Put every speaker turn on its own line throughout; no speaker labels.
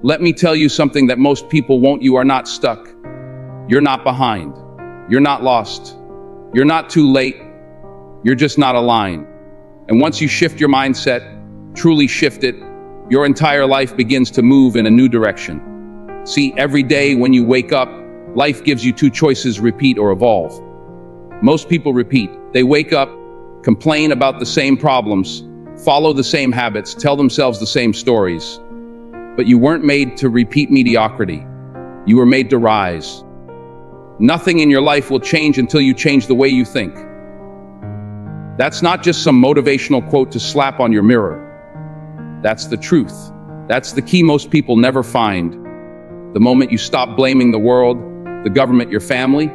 Let me tell you something that most people won't. You are not stuck. You're not behind. You're not lost. You're not too late. You're just not aligned. And once you shift your mindset, truly shift it, your entire life begins to move in a new direction. See, every day when you wake up, life gives you two choices: repeat or evolve. Most people repeat. They wake up, complain about the same problems, follow the same habits, tell themselves the same stories. But you weren't made to repeat mediocrity. You were made to rise. Nothing in your life will change until you change the way you think. That's not just some motivational quote to slap on your mirror. That's the truth. That's the key most people never find. The moment you stop blaming the world, the government, your family,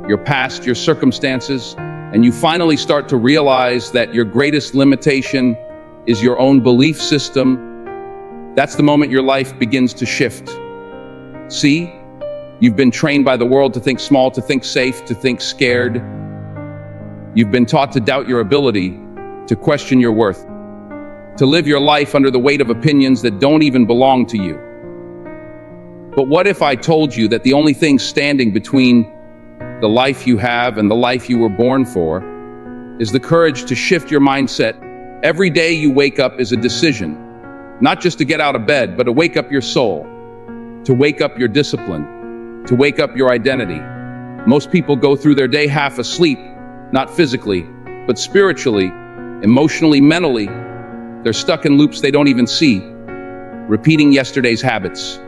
your past, your circumstances, and you finally start to realize that your greatest limitation is your own belief system, that's the moment your life begins to shift. See, you've been trained by the world to think small, to think safe, to think scared. You've been taught to doubt your ability, to question your worth, to live your life under the weight of opinions that don't even belong to you. But what if I told you that the only thing standing between the life you have and the life you were born for is the courage to shift your mindset? Every day you wake up is a decision, not just to get out of bed, but to wake up your soul, to wake up your discipline, to wake up your identity. Most people go through their day half asleep, not physically, but spiritually, emotionally, mentally. They're stuck in loops they don't even see, repeating yesterday's habits,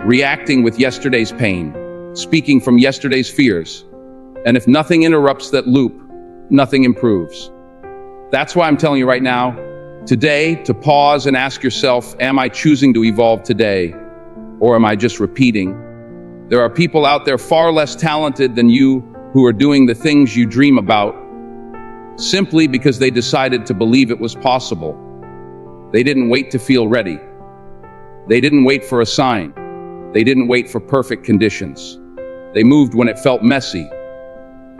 reacting with yesterday's pain, speaking from yesterday's fears. And if nothing interrupts that loop, nothing improves. That's why I'm telling you right now, today, to pause and ask yourself, am I choosing to evolve today, or am I just repeating? There are people out there far less talented than you who are doing the things you dream about simply because they decided to believe it was possible. They didn't wait to feel ready. They didn't wait for a sign. They didn't wait for perfect conditions. They moved when it felt messy.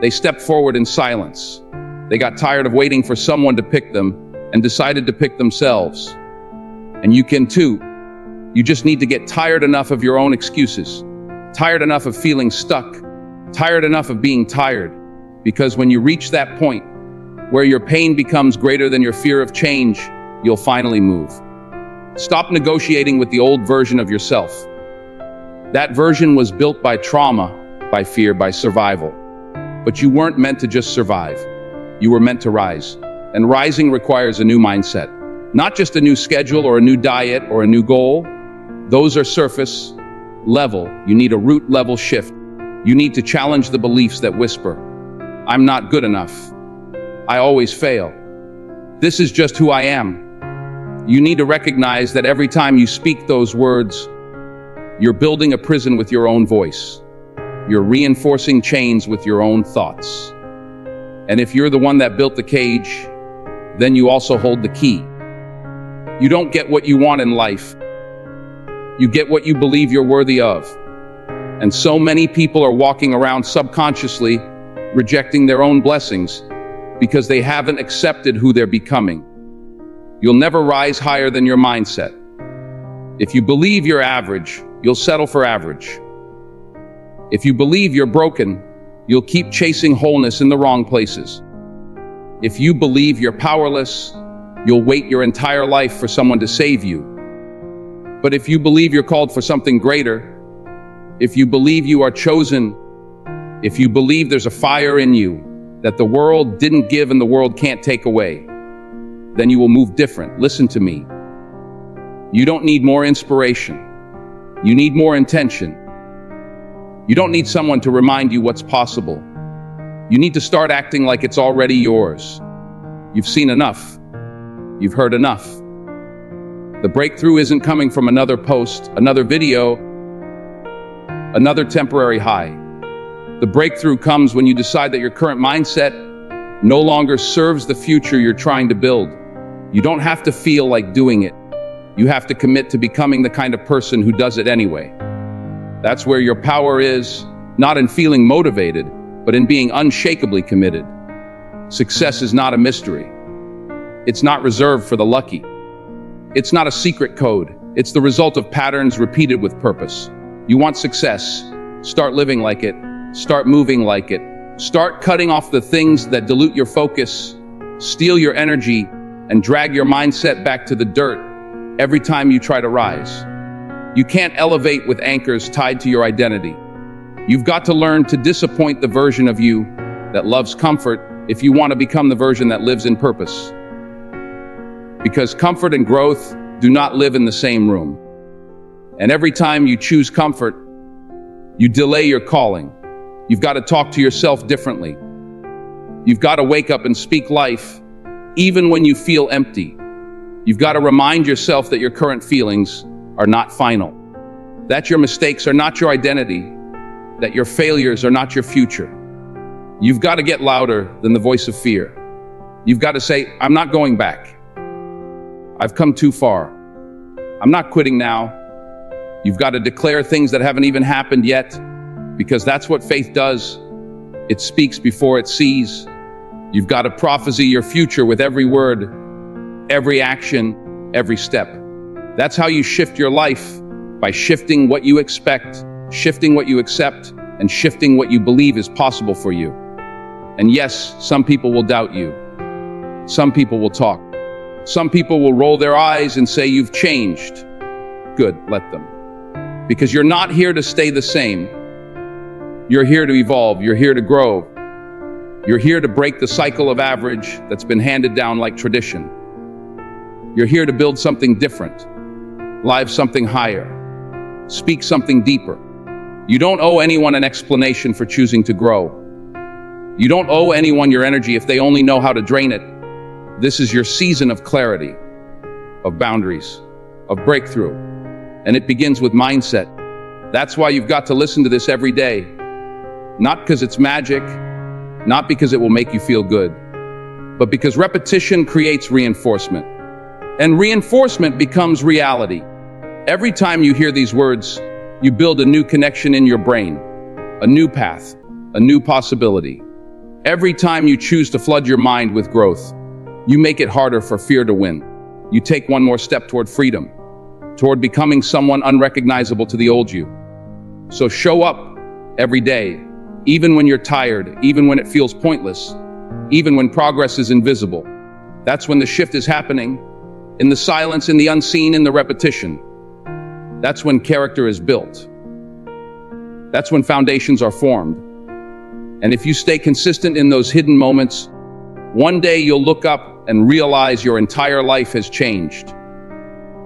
They stepped forward in silence. They got tired of waiting for someone to pick them and decided to pick themselves. And you can too. You just need to get tired enough of your own excuses, tired enough of feeling stuck, tired enough of being tired. Because when you reach that point where your pain becomes greater than your fear of change, you'll finally move. Stop negotiating with the old version of yourself. That version was built by trauma, by fear, by survival. But you weren't meant to just survive. You were meant to rise. And rising requires a new mindset. Not just a new schedule or a new diet or a new goal. Those are surface level. You need a root level shift. You need to challenge the beliefs that whisper, I'm not good enough. I always fail. This is just who I am. You need to recognize that every time you speak those words, you're building a prison with your own voice. You're reinforcing chains with your own thoughts. And if you're the one that built the cage, then you also hold the key. You don't get what you want in life. You get what you believe you're worthy of. And so many people are walking around subconsciously rejecting their own blessings because they haven't accepted who they're becoming. You'll never rise higher than your mindset. If you believe you're average, you'll settle for average. If you believe you're broken, you'll keep chasing wholeness in the wrong places. If you believe you're powerless, you'll wait your entire life for someone to save you. But if you believe you're called for something greater, if you believe you are chosen, if you believe there's a fire in you that the world didn't give and the world can't take away, then you will move different. Listen to me. You don't need more inspiration. You need more intention. You don't need someone to remind you what's possible. You need to start acting like it's already yours. You've seen enough. You've heard enough. The breakthrough isn't coming from another post, another video, another temporary high. The breakthrough comes when you decide that your current mindset no longer serves the future you're trying to build. You don't have to feel like doing it. You have to commit to becoming the kind of person who does it anyway. That's where your power is, not in feeling motivated, but in being unshakably committed. Success is not a mystery. It's not reserved for the lucky. It's not a secret code. It's the result of patterns repeated with purpose. You want success? Start living like it. Start moving like it. Start cutting off the things that dilute your focus, steal your energy, and drag your mindset back to the dirt every time you try to rise. You can't elevate with anchors tied to your identity. You've got to learn to disappoint the version of you that loves comfort if you want to become the version that lives in purpose. Because comfort and growth do not live in the same room. And every time you choose comfort, you delay your calling. You've got to talk to yourself differently. You've got to wake up and speak life, even when you feel empty. You've got to remind yourself that your current feelings are not final, that your mistakes are not your identity, that your failures are not your future. You've got to get louder than the voice of fear. You've got to say, I'm not going back. I've come too far. I'm not quitting now. You've got to declare things that haven't even happened yet, because that's what faith does. It speaks before it sees. You've got to prophesy your future with every word, every action, every step. That's how you shift your life, by shifting what you expect, shifting what you accept, and shifting what you believe is possible for you. And yes, some people will doubt you. Some people will talk. Some people will roll their eyes and say you've changed. Good, let them. Because you're not here to stay the same. You're here to evolve. You're here to grow. You're here to break the cycle of average that's been handed down like tradition. You're here to build something different, live something higher, speak something deeper. You don't owe anyone an explanation for choosing to grow. You don't owe anyone your energy if they only know how to drain it. This is your season of clarity, of boundaries, of breakthrough. And it begins with mindset. That's why you've got to listen to this every day. Not because it's magic, not because it will make you feel good, but because repetition creates reinforcement. And reinforcement becomes reality. Every time you hear these words, you build a new connection in your brain, a new path, a new possibility. Every time you choose to flood your mind with growth, you make it harder for fear to win. You take one more step toward freedom, toward becoming someone unrecognizable to the old you. So show up every day, even when you're tired, even when it feels pointless, even when progress is invisible. That's when the shift is happening, in the silence, in the unseen, in the repetition. That's when character is built. That's when foundations are formed. And if you stay consistent in those hidden moments, one day you'll look up and realize your entire life has changed.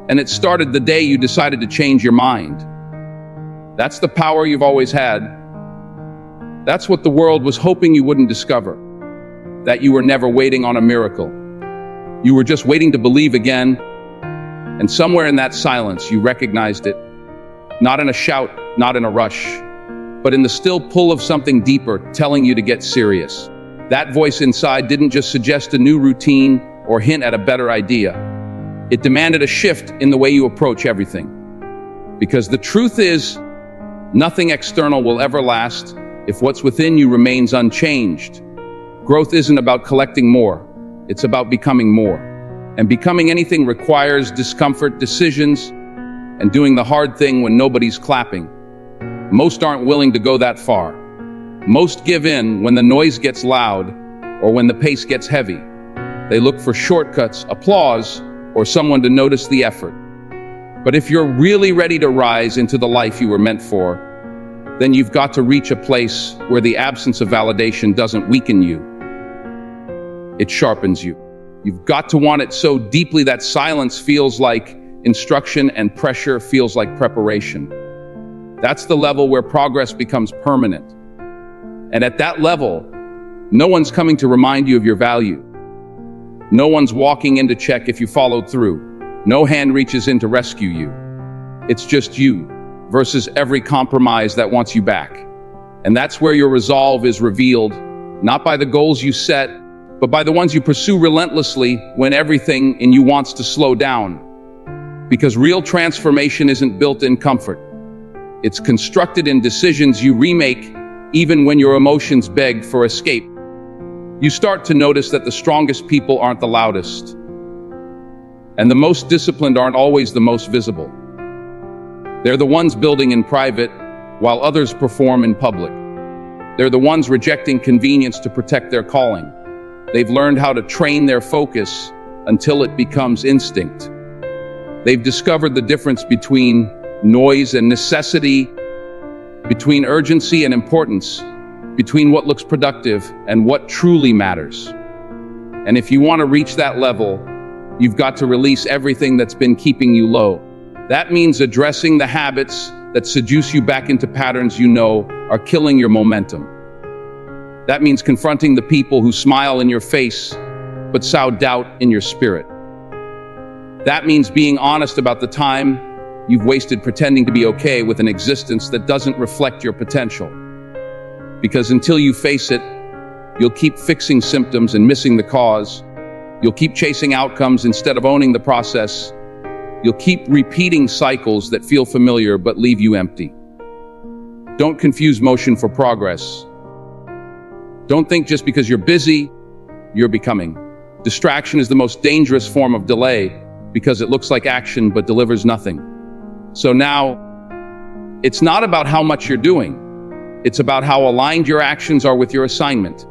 And it started the day you decided to change your mind. That's the power you've always had. That's what the world was hoping you wouldn't discover. That you were never waiting on a miracle. You were just waiting to believe again. And somewhere in that silence, you recognized it. Not in a shout, not in a rush, but in the still pull of something deeper telling you to get serious. That voice inside didn't just suggest a new routine or hint at a better idea. It demanded a shift in the way you approach everything. Because the truth is, nothing external will ever last if what's within you remains unchanged. Growth isn't about collecting more, it's about becoming more. And becoming anything requires discomfort, decisions, and doing the hard thing when nobody's clapping. Most aren't willing to go that far. Most give in when the noise gets loud or when the pace gets heavy. They look for shortcuts, applause, or someone to notice the effort. But if you're really ready to rise into the life you were meant for, then you've got to reach a place where the absence of validation doesn't weaken you. It sharpens you. You've got to want it so deeply that silence feels like instruction and pressure feels like preparation. That's the level where progress becomes permanent. And at that level, no one's coming to remind you of your value. No one's walking in to check if you followed through. No hand reaches in to rescue you. It's just you versus every compromise that wants you back. And that's where your resolve is revealed, not by the goals you set, but by the ones you pursue relentlessly when everything in you wants to slow down. Because real transformation isn't built in comfort. It's constructed in decisions you remake even when your emotions beg for escape. You start to notice that the strongest people aren't the loudest, and the most disciplined aren't always the most visible. They're the ones building in private while others perform in public. They're the ones rejecting convenience to protect their calling. They've learned how to train their focus until it becomes instinct. They've discovered the difference between noise and necessity, between urgency and importance, between what looks productive and what truly matters. And if you want to reach that level, you've got to release everything that's been keeping you low. That means addressing the habits that seduce you back into patterns you know are killing your momentum. That means confronting the people who smile in your face but sow doubt in your spirit. That means being honest about the time you've wasted pretending to be okay with an existence that doesn't reflect your potential. Because until you face it, you'll keep fixing symptoms and missing the cause. You'll keep chasing outcomes instead of owning the process. You'll keep repeating cycles that feel familiar but leave you empty. Don't confuse motion for progress. Don't think just because you're busy, you're becoming. Distraction is the most dangerous form of delay because it looks like action but delivers nothing. So now, it's not about how much you're doing. It's about how aligned your actions are with your assignment.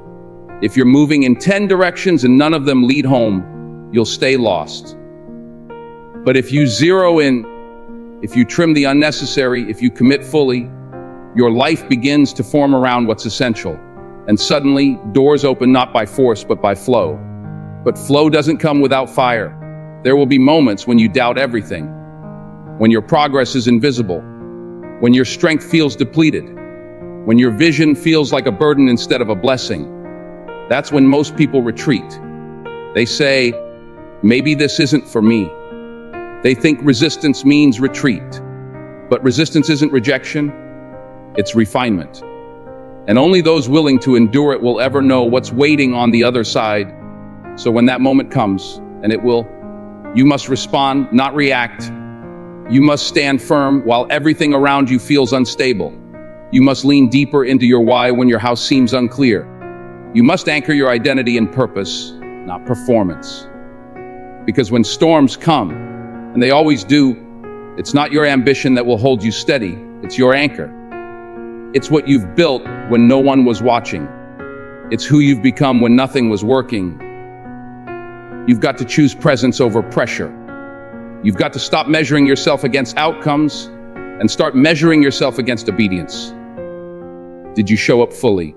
If you're moving in 10 directions and none of them lead home, you'll stay lost. But if you zero in, if you trim the unnecessary, if you commit fully, your life begins to form around what's essential. And suddenly, doors open not by force, but by flow. But flow doesn't come without fire. There will be moments when you doubt everything, when your progress is invisible, when your strength feels depleted, when your vision feels like a burden instead of a blessing. That's when most people retreat. They say, maybe this isn't for me. They think resistance means retreat. But resistance isn't rejection, it's refinement. And only those willing to endure it will ever know what's waiting on the other side. So when that moment comes, and it will, you must respond, not react. You must stand firm while everything around you feels unstable. You must lean deeper into your why when your house seems unclear. You must anchor your identity in purpose, not performance. Because when storms come, and they always do, it's not your ambition that will hold you steady, it's your anchor. It's what you've built when no one was watching. It's who you've become when nothing was working. You've got to choose presence over pressure. You've got to stop measuring yourself against outcomes and start measuring yourself against obedience. Did you show up fully?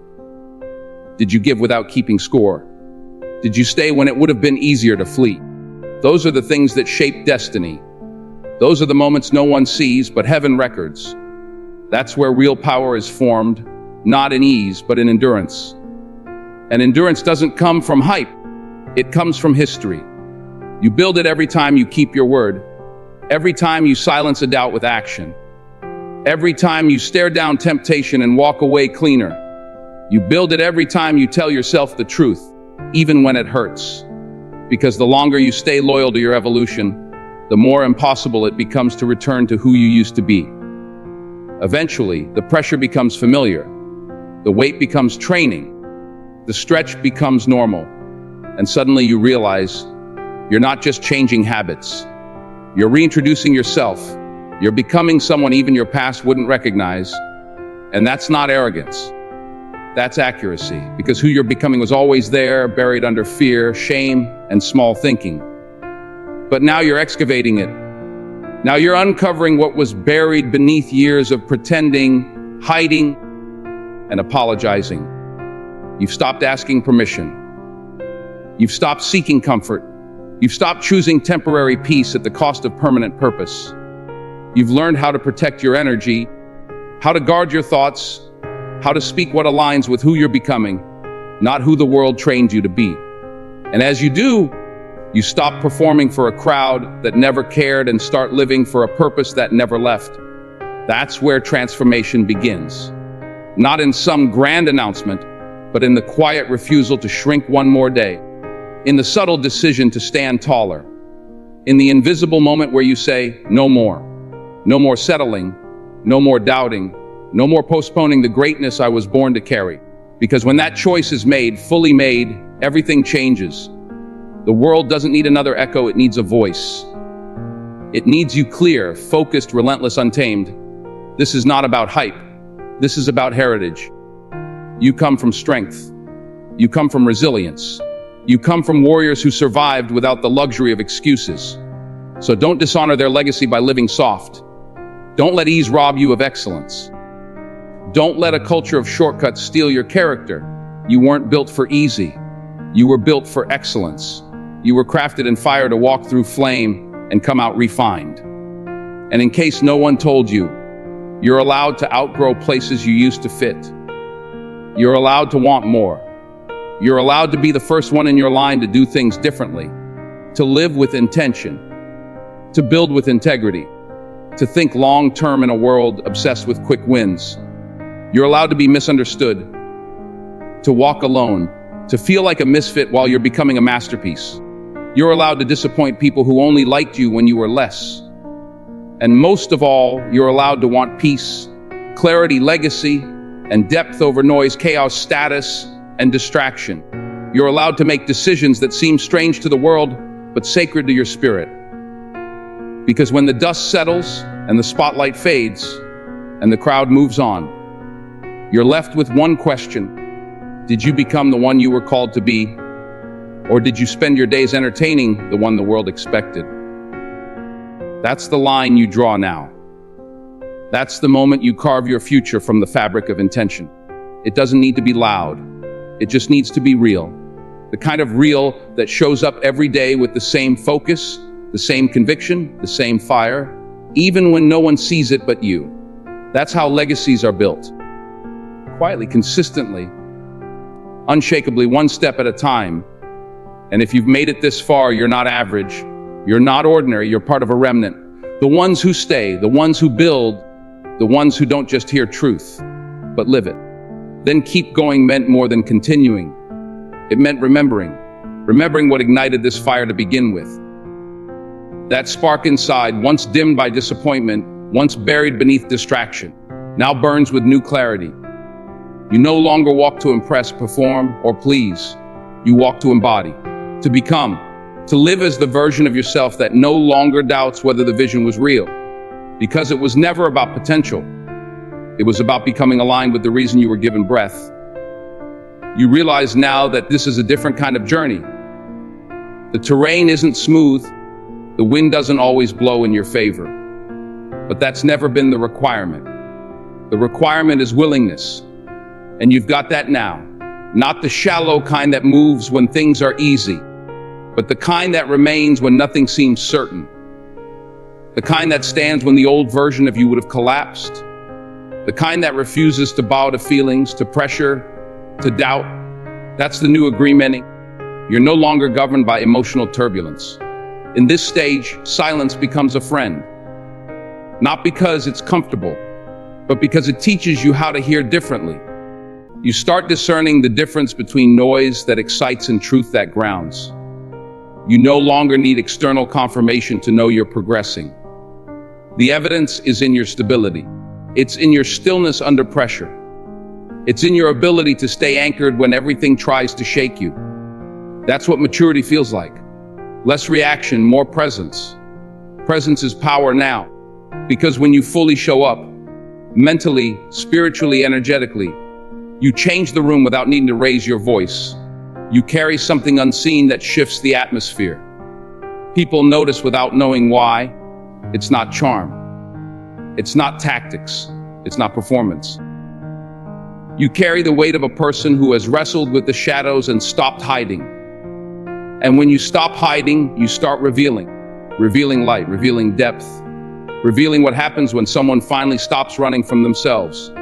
Did you give without keeping score? Did you stay when it would have been easier to flee? Those are the things that shape destiny. Those are the moments no one sees, but heaven records. That's where real power is formed, not in ease, but in endurance. And endurance doesn't come from hype. It comes from history. You build it every time you keep your word. Every time you silence a doubt with action. Every time you stare down temptation and walk away cleaner. You build it every time you tell yourself the truth, even when it hurts. Because the longer you stay loyal to your evolution, the more impossible it becomes to return to who you used to be. Eventually, the pressure becomes familiar. The weight becomes training. The stretch becomes normal. And suddenly you realize you're not just changing habits. You're reintroducing yourself. You're becoming someone even your past wouldn't recognize. And that's not arrogance. That's accuracy, because who you're becoming was always there, buried under fear, shame, and small thinking. But now you're excavating it. Now you're uncovering what was buried beneath years of pretending, hiding, and apologizing. You've stopped asking permission. You've stopped seeking comfort. You've stopped choosing temporary peace at the cost of permanent purpose. You've learned how to protect your energy, how to guard your thoughts, how to speak what aligns with who you're becoming, not who the world trained you to be. And as you do, you stop performing for a crowd that never cared and start living for a purpose that never left. That's where transformation begins. Not in some grand announcement, but in the quiet refusal to shrink one more day. In the subtle decision to stand taller. In the invisible moment where you say, no more. No more settling. No more doubting. No more postponing the greatness I was born to carry. Because when that choice is made, fully made, everything changes. The world doesn't need another echo, it needs a voice. It needs you clear, focused, relentless, untamed. This is not about hype. This is about heritage. You come from strength. You come from resilience. You come from warriors who survived without the luxury of excuses. So don't dishonor their legacy by living soft. Don't let ease rob you of excellence. Don't let a culture of shortcuts steal your character. You weren't built for easy. You were built for excellence. You were crafted in fire to walk through flame and come out refined. And in case no one told you, you're allowed to outgrow places you used to fit. You're allowed to want more. You're allowed to be the first one in your line to do things differently, to live with intention, to build with integrity, to think long-term in a world obsessed with quick wins. You're allowed to be misunderstood, to walk alone, to feel like a misfit while you're becoming a masterpiece. You're allowed to disappoint people who only liked you when you were less. And most of all, you're allowed to want peace, clarity, legacy, and depth over noise, chaos, status, and distraction. You're allowed to make decisions that seem strange to the world, but sacred to your spirit. Because when the dust settles and the spotlight fades and the crowd moves on, you're left with one question. Did you become the one you were called to be? Or did you spend your days entertaining the one the world expected? That's the line you draw now. That's the moment you carve your future from the fabric of intention. It doesn't need to be loud. It just needs to be real. The kind of real that shows up every day with the same focus, the same conviction, the same fire, even when no one sees it but you. That's how legacies are built. Quietly, consistently, unshakably, one step at a time. And if you've made it this far, you're not average. You're not ordinary. You're part of a remnant. The ones who stay, the ones who build, the ones who don't just hear truth, but live it. Then keep going meant more than continuing. It meant remembering what ignited this fire to begin with. That spark inside, once dimmed by disappointment, once buried beneath distraction, now burns with new clarity. You no longer walk to impress, perform, or please. You walk to embody, to become, to live as the version of yourself that no longer doubts whether the vision was real. Because it was never about potential. It was about becoming aligned with the reason you were given breath. You realize now that this is a different kind of journey. The terrain isn't smooth. The wind doesn't always blow in your favor. But that's never been the requirement. The requirement is willingness. And you've got that now. Not the shallow kind that moves when things are easy, but the kind that remains when nothing seems certain. The kind that stands when the old version of you would have collapsed. The kind that refuses to bow to feelings, to pressure, to doubt. That's the new agreement. You're no longer governed by emotional turbulence. In this stage, silence becomes a friend. Not because it's comfortable, but because it teaches you how to hear differently. You start discerning the difference between noise that excites and truth that grounds. You no longer need external confirmation to know you're progressing. The evidence is in your stability. It's in your stillness under pressure. It's in your ability to stay anchored when everything tries to shake you. That's what maturity feels like. Less reaction, more presence. Presence is power now. Because when you fully show up, mentally, spiritually, energetically, you change the room without needing to raise your voice. You carry something unseen that shifts the atmosphere. People notice without knowing why. It's not charm. It's not tactics. It's not performance. You carry the weight of a person who has wrestled with the shadows and stopped hiding. And when you stop hiding, you start revealing. Revealing light, revealing depth, revealing what happens when someone finally stops running from themselves.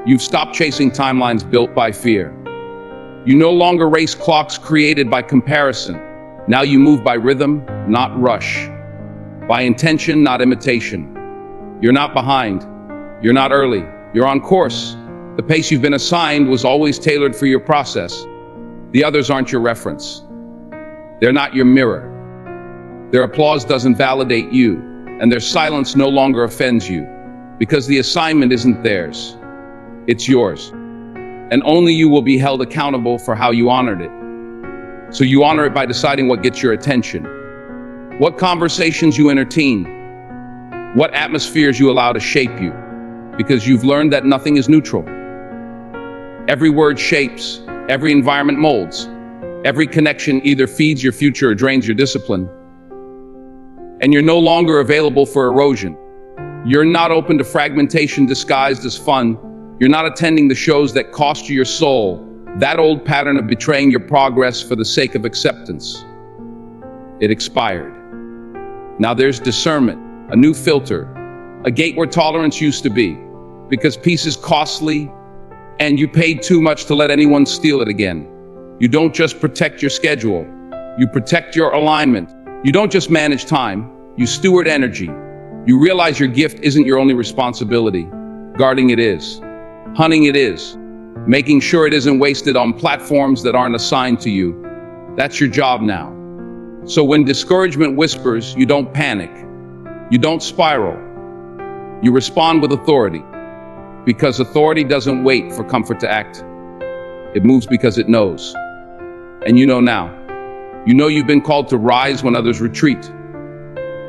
You've stopped chasing timelines built by fear. You no longer race clocks created by comparison. Now you move by rhythm, not rush. By intention, not imitation. You're not behind. You're not early. You're on course. The pace you've been assigned was always tailored for your process. The others aren't your reference. They're not your mirror. Their applause doesn't validate you, and their silence no longer offends you, because the assignment isn't theirs. It's yours. And only you will be held accountable for how you honored it. So you honor it by deciding what gets your attention. What conversations you entertain, what atmospheres you allow to shape you, because you've learned that nothing is neutral. Every word shapes, every environment molds, every connection either feeds your future or drains your discipline. And you're no longer available for erosion. You're not open to fragmentation disguised as fun. You're not attending the shows that cost you your soul, that old pattern of betraying your progress for the sake of acceptance. It expired. Now there's discernment, a new filter, a gate where tolerance used to be, because peace is costly and you paid too much to let anyone steal it again. You don't just protect your schedule, you protect your alignment. You don't just manage time, you steward energy. You realize your gift isn't your only responsibility. Guarding it is. Hunting it is. Making sure it isn't wasted on platforms that aren't assigned to you. That's your job now. So when discouragement whispers, you don't panic. You don't spiral. You respond with authority. Because authority doesn't wait for comfort to act. It moves because it knows. And you know now. You know you've been called to rise when others retreat.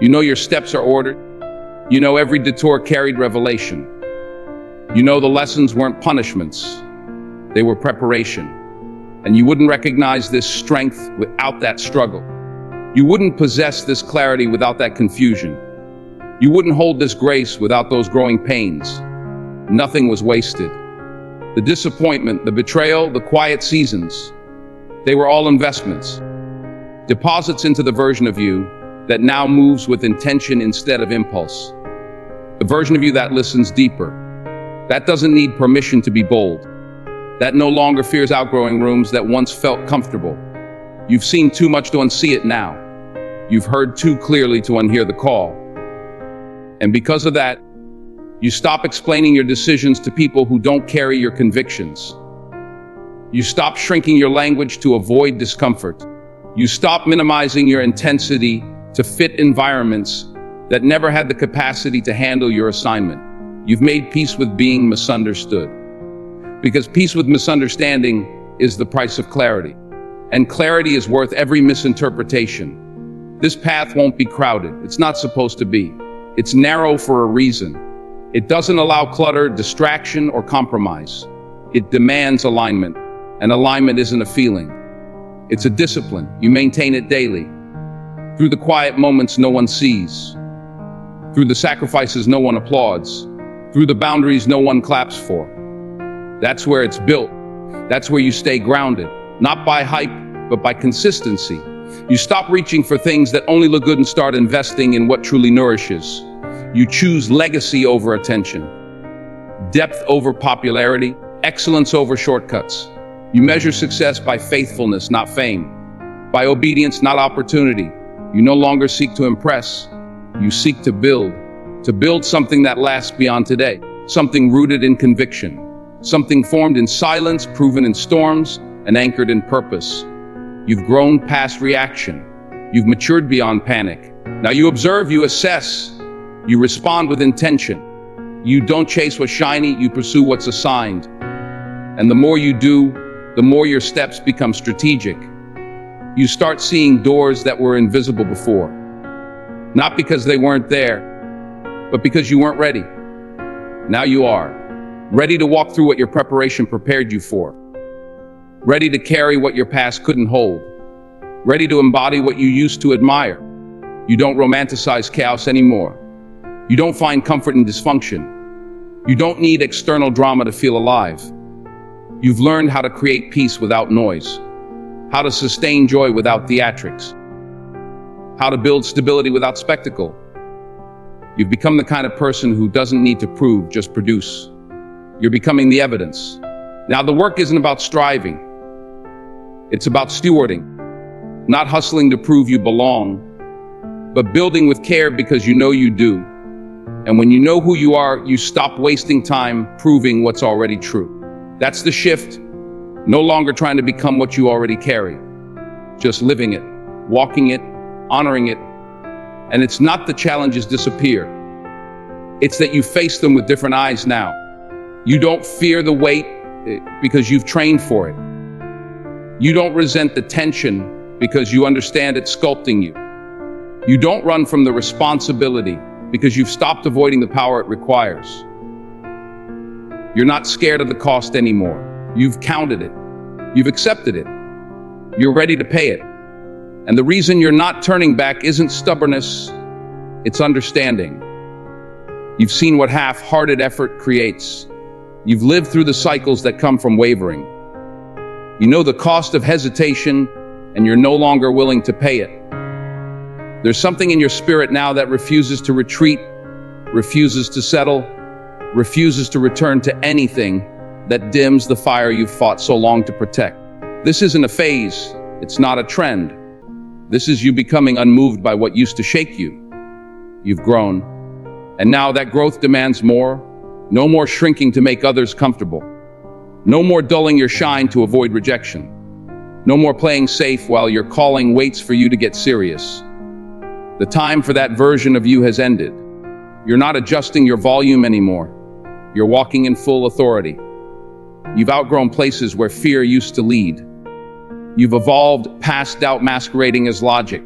You know your steps are ordered. You know every detour carried revelation. You know the lessons weren't punishments. They were preparation. And you wouldn't recognize this strength without that struggle. You wouldn't possess this clarity without that confusion. You wouldn't hold this grace without those growing pains. Nothing was wasted. The disappointment, the betrayal, the quiet seasons, they were all investments. Deposits into the version of you that now moves with intention instead of impulse. The version of you that listens deeper, that doesn't need permission to be bold, that no longer fears outgrowing rooms that once felt comfortable. You've seen too much to unsee it now. You've heard too clearly to unhear the call. And because of that, you stop explaining your decisions to people who don't carry your convictions. You stop shrinking your language to avoid discomfort. You stop minimizing your intensity to fit environments that never had the capacity to handle your assignment. You've made peace with being misunderstood. Because peace with misunderstanding is the price of clarity. And clarity is worth every misinterpretation. This path won't be crowded. It's not supposed to be. It's narrow for a reason. It doesn't allow clutter, distraction, or compromise. It demands alignment. And alignment isn't a feeling. It's a discipline. You maintain it daily. Through the quiet moments no one sees. Through the sacrifices no one applauds. Through the boundaries no one claps for. That's where it's built. That's where you stay grounded. Not by hype, but by consistency. You stop reaching for things that only look good and start investing in what truly nourishes. You choose legacy over attention. Depth over popularity. Excellence over shortcuts. You measure success by faithfulness, not fame. By obedience, not opportunity. You no longer seek to impress. You seek to build something that lasts beyond today. Something rooted in conviction. Something formed in silence, proven in storms, and anchored in purpose. You've grown past reaction. You've matured beyond panic. Now you observe, you assess, you respond with intention. You don't chase what's shiny, you pursue what's assigned. And the more you do, the more your steps become strategic. You start seeing doors that were invisible before. Not because they weren't there, but because you weren't ready. Now you are. Ready to walk through what your preparation prepared you for. Ready to carry what your past couldn't hold. Ready to embody what you used to admire. You don't romanticize chaos anymore. You don't find comfort in dysfunction. You don't need external drama to feel alive. You've learned how to create peace without noise. How to sustain joy without theatrics. How to build stability without spectacle. You've become the kind of person who doesn't need to prove, just produce. You're becoming the evidence. Now the work isn't about striving. It's about stewarding. Not hustling to prove you belong, but building with care because you know you do. And when you know who you are, you stop wasting time proving what's already true. That's the shift. No longer trying to become what you already carry. Just living it, walking it, honoring it. And it's not the challenges disappear. It's that you face them with different eyes now. You don't fear the weight because you've trained for it. You don't resent the tension because you understand it's sculpting you. You don't run from the responsibility because you've stopped avoiding the power it requires. You're not scared of the cost anymore. You've counted it. You've accepted it. You're ready to pay it. And the reason you're not turning back isn't stubbornness, it's understanding. You've seen what half-hearted effort creates. You've lived through the cycles that come from wavering. You know the cost of hesitation, and you're no longer willing to pay it. There's something in your spirit now that refuses to retreat, refuses to settle, refuses to return to anything that dims the fire you've fought so long to protect. This isn't a phase, it's not a trend. This is you becoming unmoved by what used to shake you. You've grown, and now that growth demands more. No more shrinking to make others comfortable. No more dulling your shine to avoid rejection. No more playing safe while your calling waits for you to get serious. The time for that version of you has ended. You're not adjusting your volume anymore. You're walking in full authority. You've outgrown places where fear used to lead. You've evolved past doubt masquerading as logic.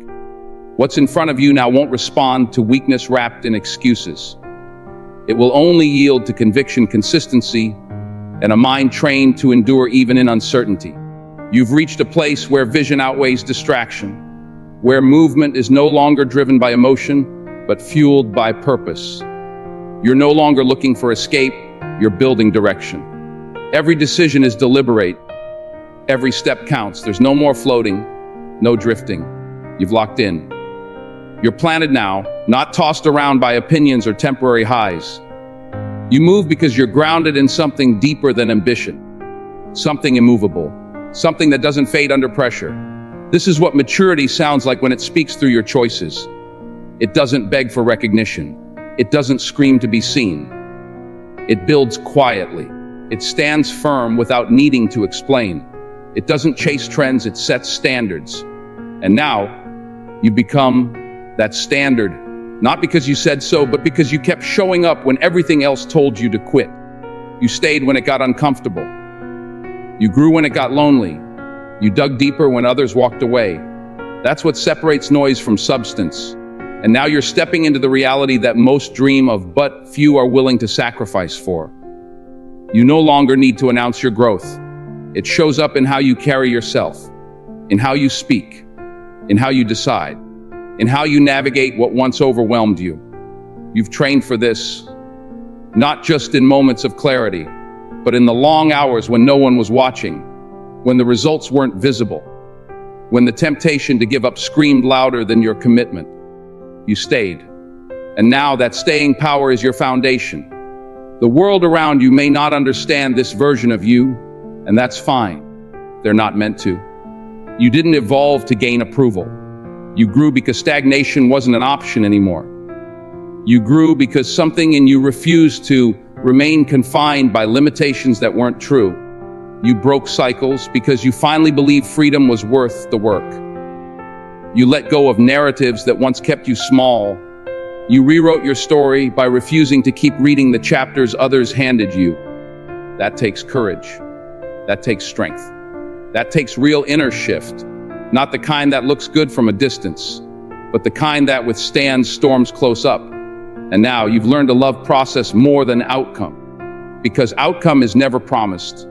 What's in front of you now won't respond to weakness wrapped in excuses. It will only yield to conviction, consistency, and a mind trained to endure even in uncertainty. You've reached a place where vision outweighs distraction, where movement is no longer driven by emotion, but fueled by purpose. You're no longer looking for escape, you're building direction. Every decision is deliberate. Every step counts. There's no more floating, no drifting. You've locked in. You're planted now, not tossed around by opinions or temporary highs. You move because you're grounded in something deeper than ambition, something immovable, something that doesn't fade under pressure. This is what maturity sounds like when it speaks through your choices. It doesn't beg for recognition. It doesn't scream to be seen. It builds quietly. It stands firm without needing to explain. It doesn't chase trends, it sets standards. And now, you become that standard, not because you said so, but because you kept showing up when everything else told you to quit. You stayed when it got uncomfortable. You grew when it got lonely. You dug deeper when others walked away. That's what separates noise from substance. And now you're stepping into the reality that most dream of, but few are willing to sacrifice for. You no longer need to announce your growth. It shows up in how you carry yourself, in how you speak, in how you decide, in how you navigate what once overwhelmed you. You've trained for this, not just in moments of clarity, but in the long hours when no one was watching, when the results weren't visible, when the temptation to give up screamed louder than your commitment. You stayed. And now that staying power is your foundation. The world around you may not understand this version of you, and that's fine. They're not meant to. You didn't evolve to gain approval. You grew because stagnation wasn't an option anymore. You grew because something in you refused to remain confined by limitations that weren't true. You broke cycles because you finally believed freedom was worth the work. You let go of narratives that once kept you small. You rewrote your story by refusing to keep reading the chapters others handed you. That takes courage. That takes strength. That takes real inner shift. Not the kind that looks good from a distance, but the kind that withstands storms close up. And now you've learned to love process more than outcome, because outcome is never promised.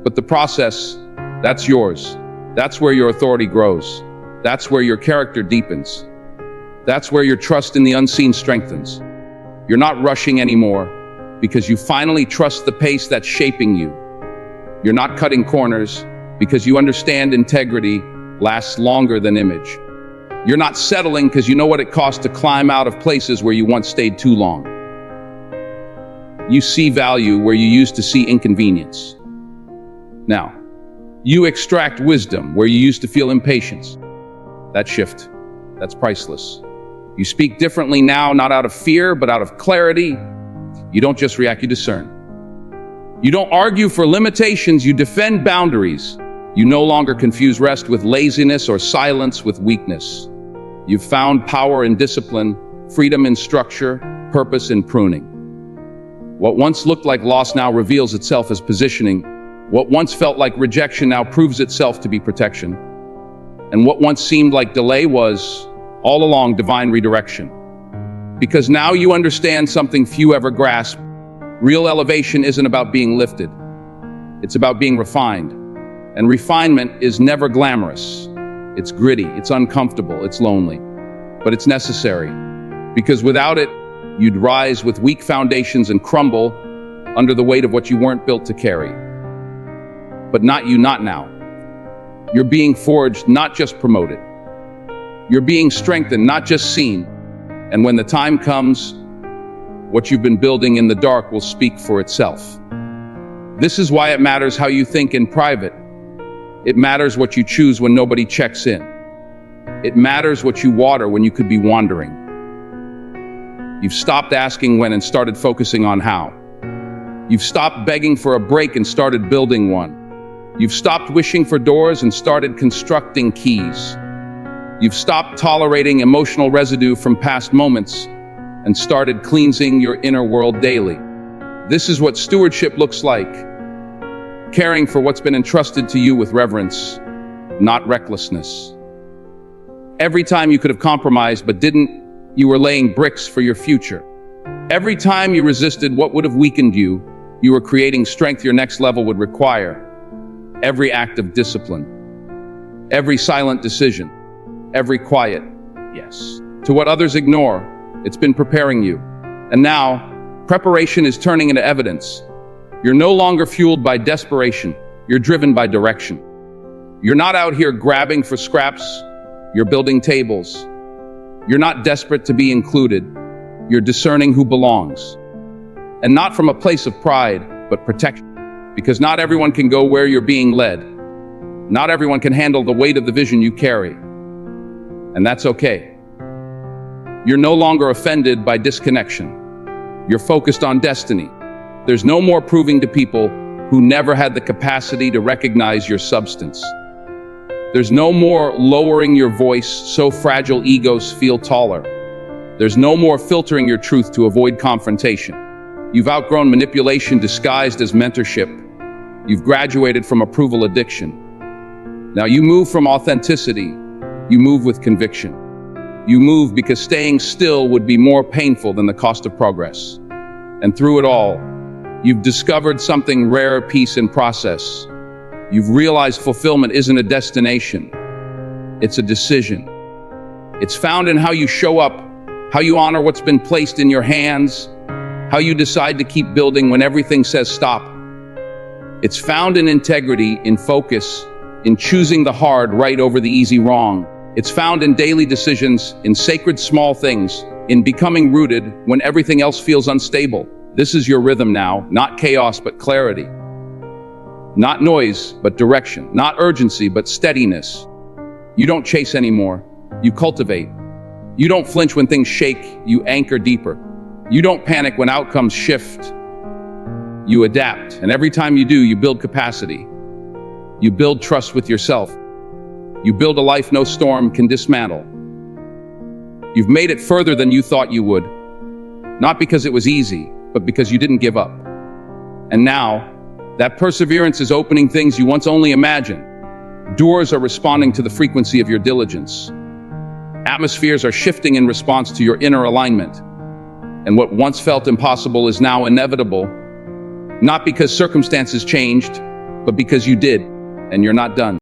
But the process, that's yours. That's where your authority grows. That's where your character deepens. That's where your trust in the unseen strengthens. You're not rushing anymore because you finally trust the pace that's shaping you. You're not cutting corners because you understand integrity lasts longer than image. You're not settling because you know what it costs to climb out of places where you once stayed too long. You see value where you used to see inconvenience. Now, you extract wisdom where you used to feel impatience. That shift, that's priceless. You speak differently now, not out of fear, but out of clarity. You don't just react, you discern. You don't argue for limitations, you defend boundaries. You no longer confuse rest with laziness or silence with weakness. You've found power in discipline, freedom in structure, purpose in pruning. What once looked like loss now reveals itself as positioning. What once felt like rejection now proves itself to be protection. And what once seemed like delay was all along divine redirection. Because now you understand something few ever grasp. Real elevation isn't about being lifted. It's about being refined. And refinement is never glamorous. It's gritty, it's uncomfortable, it's lonely. But it's necessary. Because without it, you'd rise with weak foundations and crumble under the weight of what you weren't built to carry. But not now. You're being forged, not just promoted. You're being strengthened, not just seen. And when the time comes, what you've been building in the dark will speak for itself. This is why it matters how you think in private. It matters what you choose when nobody checks in. It matters what you water when you could be wandering. You've stopped asking when and started focusing on how. You've stopped begging for a break and started building one. You've stopped wishing for doors and started constructing keys. You've stopped tolerating emotional residue from past moments and started cleansing your inner world daily. This is what stewardship looks like. Caring for what's been entrusted to you with reverence, not recklessness. Every time you could have compromised but didn't, you were laying bricks for your future. Every time you resisted what would have weakened you, you were creating strength your next level would require. Every act of discipline, every silent decision, every quiet yes to what others ignore, it's been preparing you. And now, preparation is turning into evidence. You're no longer fueled by desperation, you're driven by direction. You're not out here grabbing for scraps, you're building tables. You're not desperate to be included, you're discerning who belongs. And not from a place of pride, but protection. Because not everyone can go where you're being led. Not everyone can handle the weight of the vision you carry. And that's okay. You're no longer offended by disconnection. You're focused on destiny. There's no more proving to people who never had the capacity to recognize your substance. There's no more lowering your voice so fragile egos feel taller. There's no more filtering your truth to avoid confrontation. You've outgrown manipulation disguised as mentorship. You've graduated from approval addiction. Now you move from authenticity. You move with conviction. You move because staying still would be more painful than the cost of progress. And through it all, you've discovered something rare: peace in process. You've realized fulfillment isn't a destination. It's a decision. It's found in how you show up, how you honor what's been placed in your hands, how you decide to keep building when everything says stop. It's found in integrity, in focus, in choosing the hard right over the easy wrong. It's found in daily decisions, in sacred small things, in becoming rooted when everything else feels unstable. This is your rhythm now, not chaos but clarity. Not noise but direction, not urgency but steadiness. You don't chase anymore, you cultivate. You don't flinch when things shake, you anchor deeper. You don't panic when outcomes shift. You adapt, and every time you do, you build capacity. You build trust with yourself. You build a life no storm can dismantle. You've made it further than you thought you would, not because it was easy, but because you didn't give up. And now, that perseverance is opening things you once only imagined. Doors are responding to the frequency of your diligence. Atmospheres are shifting in response to your inner alignment. And what once felt impossible is now inevitable, not because circumstances changed, but because you did, and you're not done.